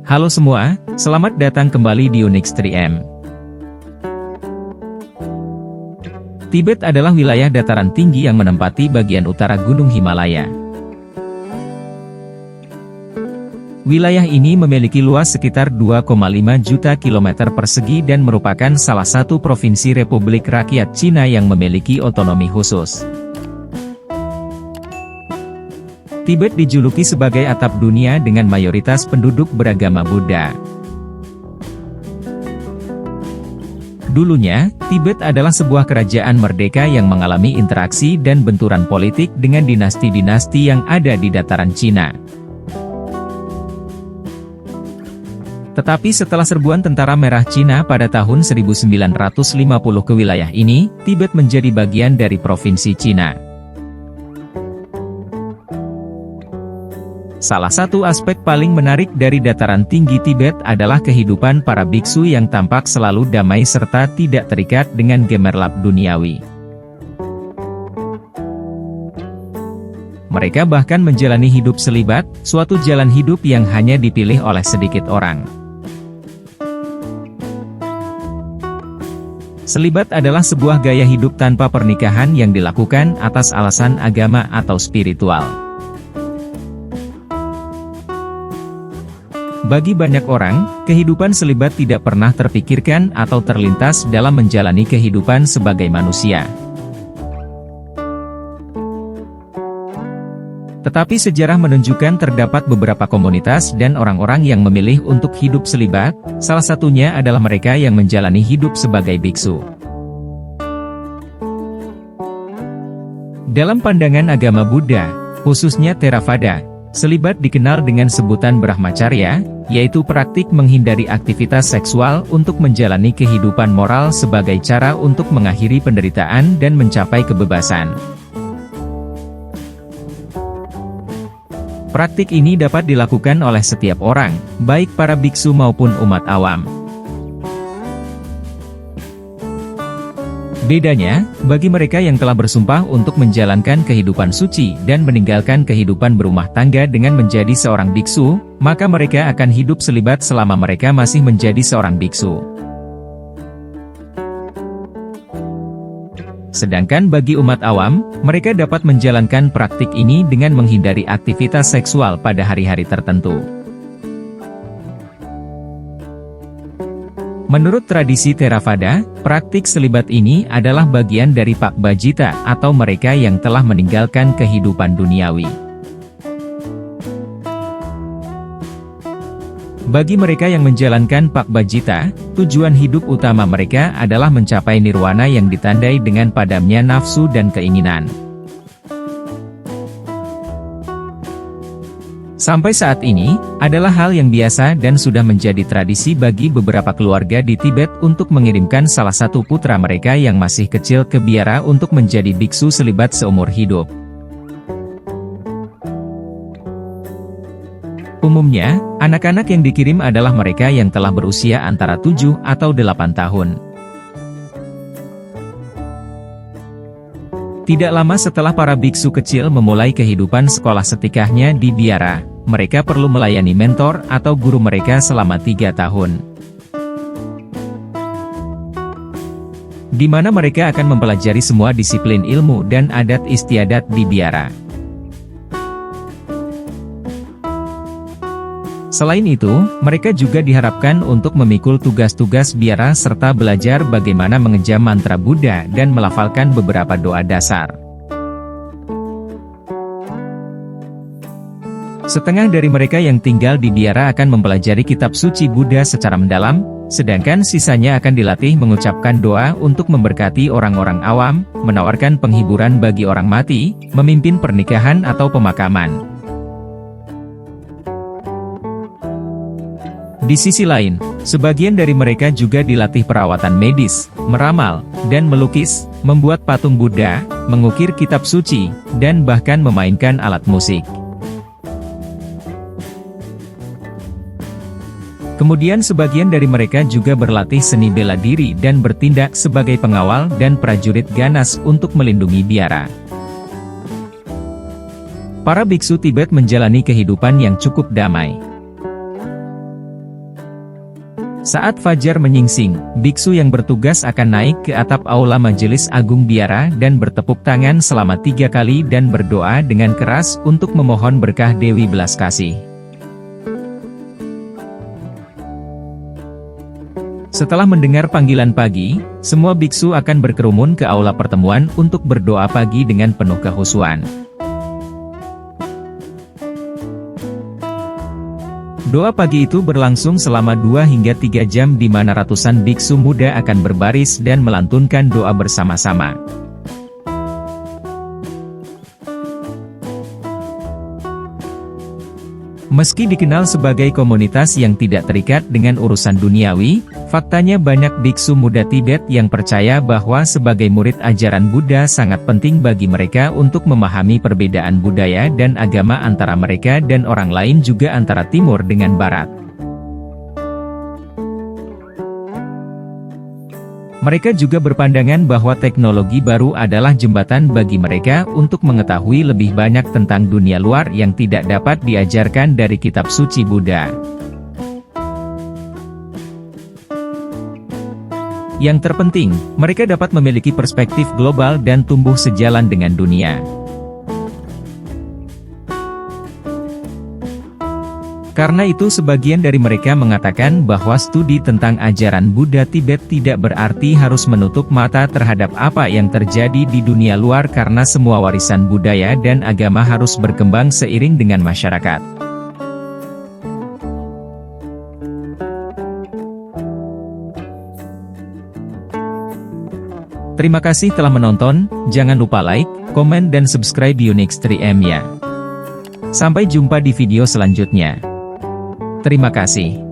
Halo semua, selamat datang kembali di Unix 3M. Tibet adalah wilayah dataran tinggi yang menempati bagian utara Gunung Himalaya. Wilayah ini memiliki luas sekitar 2,5 juta kilometer persegi dan merupakan salah satu provinsi Republik Rakyat Cina yang memiliki otonomi khusus. Tibet dijuluki sebagai atap dunia dengan mayoritas penduduk beragama Buddha. Dulunya, Tibet adalah sebuah kerajaan merdeka yang mengalami interaksi dan benturan politik dengan dinasti-dinasti yang ada di dataran Cina. Tetapi setelah serbuan tentara merah Cina pada tahun 1950 ke wilayah ini, Tibet menjadi bagian dari provinsi Cina. Salah satu aspek paling menarik dari dataran tinggi Tibet adalah kehidupan para biksu yang tampak selalu damai serta tidak terikat dengan gemerlap duniawi. Mereka bahkan menjalani hidup selibat, suatu jalan hidup yang hanya dipilih oleh sedikit orang. Selibat adalah sebuah gaya hidup tanpa pernikahan yang dilakukan atas alasan agama atau spiritual. Bagi banyak orang, kehidupan selibat tidak pernah terpikirkan atau terlintas dalam menjalani kehidupan sebagai manusia. Tetapi sejarah menunjukkan terdapat beberapa komunitas dan orang-orang yang memilih untuk hidup selibat, salah satunya adalah mereka yang menjalani hidup sebagai biksu. Dalam pandangan agama Buddha, khususnya Theravada, selibat dikenal dengan sebutan Brahmacharya, yaitu praktik menghindari aktivitas seksual untuk menjalani kehidupan moral sebagai cara untuk mengakhiri penderitaan dan mencapai kebebasan. Praktik ini dapat dilakukan oleh setiap orang, baik para biksu maupun umat awam. Bedanya, bagi mereka yang telah bersumpah untuk menjalankan kehidupan suci dan meninggalkan kehidupan berumah tangga dengan menjadi seorang biksu, maka mereka akan hidup selibat selama mereka masih menjadi seorang biksu. Sedangkan bagi umat awam, mereka dapat menjalankan praktik ini dengan menghindari aktivitas seksual pada hari-hari tertentu. Menurut tradisi Theravada, praktik selibat ini adalah bagian dari Pakbajita atau mereka yang telah meninggalkan kehidupan duniawi. Bagi mereka yang menjalankan Pakbajita, tujuan hidup utama mereka adalah mencapai nirwana yang ditandai dengan padamnya nafsu dan keinginan. Sampai saat ini, adalah hal yang biasa dan sudah menjadi tradisi bagi beberapa keluarga di Tibet untuk mengirimkan salah satu putra mereka yang masih kecil ke biara untuk menjadi biksu selibat seumur hidup. Umumnya, anak-anak yang dikirim adalah mereka yang telah berusia antara 7 atau 8 tahun. Tidak lama setelah para biksu kecil memulai kehidupan sekolah setikahnya di biara, mereka perlu melayani mentor atau guru mereka selama 3 tahun. Di mana mereka akan mempelajari semua disiplin ilmu dan adat istiadat di biara. Selain itu, mereka juga diharapkan untuk memikul tugas-tugas biara serta belajar bagaimana mengejam mantra Buddha dan melafalkan beberapa doa dasar. Setengah dari mereka yang tinggal di biara akan mempelajari kitab suci Buddha secara mendalam, sedangkan sisanya akan dilatih mengucapkan doa untuk memberkati orang-orang awam, menawarkan penghiburan bagi orang mati, memimpin pernikahan atau pemakaman. Di sisi lain, sebagian dari mereka juga dilatih perawatan medis, meramal, dan melukis, membuat patung Buddha, mengukir kitab suci, dan bahkan memainkan alat musik. Kemudian sebagian dari mereka juga berlatih seni bela diri dan bertindak sebagai pengawal dan prajurit ganas untuk melindungi biara. Para biksu Tibet menjalani kehidupan yang cukup damai. Saat fajar menyingsing, biksu yang bertugas akan naik ke atap aula Majelis Agung Biara dan bertepuk tangan selama 3 kali dan berdoa dengan keras untuk memohon berkah Dewi Belas Kasih. Setelah mendengar panggilan pagi, semua biksu akan berkerumun ke aula pertemuan untuk berdoa pagi dengan penuh kehusuan. Doa pagi itu berlangsung selama 2 hingga 3 jam di mana ratusan biksu muda akan berbaris dan melantunkan doa bersama-sama. Meski dikenal sebagai komunitas yang tidak terikat dengan urusan duniawi, faktanya banyak biksu muda Tibet yang percaya bahwa sebagai murid ajaran Buddha sangat penting bagi mereka untuk memahami perbedaan budaya dan agama antara mereka dan orang lain juga antara timur dengan barat. Mereka juga berpandangan bahwa teknologi baru adalah jembatan bagi mereka untuk mengetahui lebih banyak tentang dunia luar yang tidak dapat diajarkan dari kitab suci Buddha. Yang terpenting, mereka dapat memiliki perspektif global dan tumbuh sejalan dengan dunia. Karena itu sebagian dari mereka mengatakan bahwa studi tentang ajaran Buddha Tibet tidak berarti harus menutup mata terhadap apa yang terjadi di dunia luar karena semua warisan budaya dan agama harus berkembang seiring dengan masyarakat. Terima kasih telah menonton, jangan lupa like, komen dan subscribe Unix 3M ya. Sampai jumpa di video selanjutnya. Terima kasih.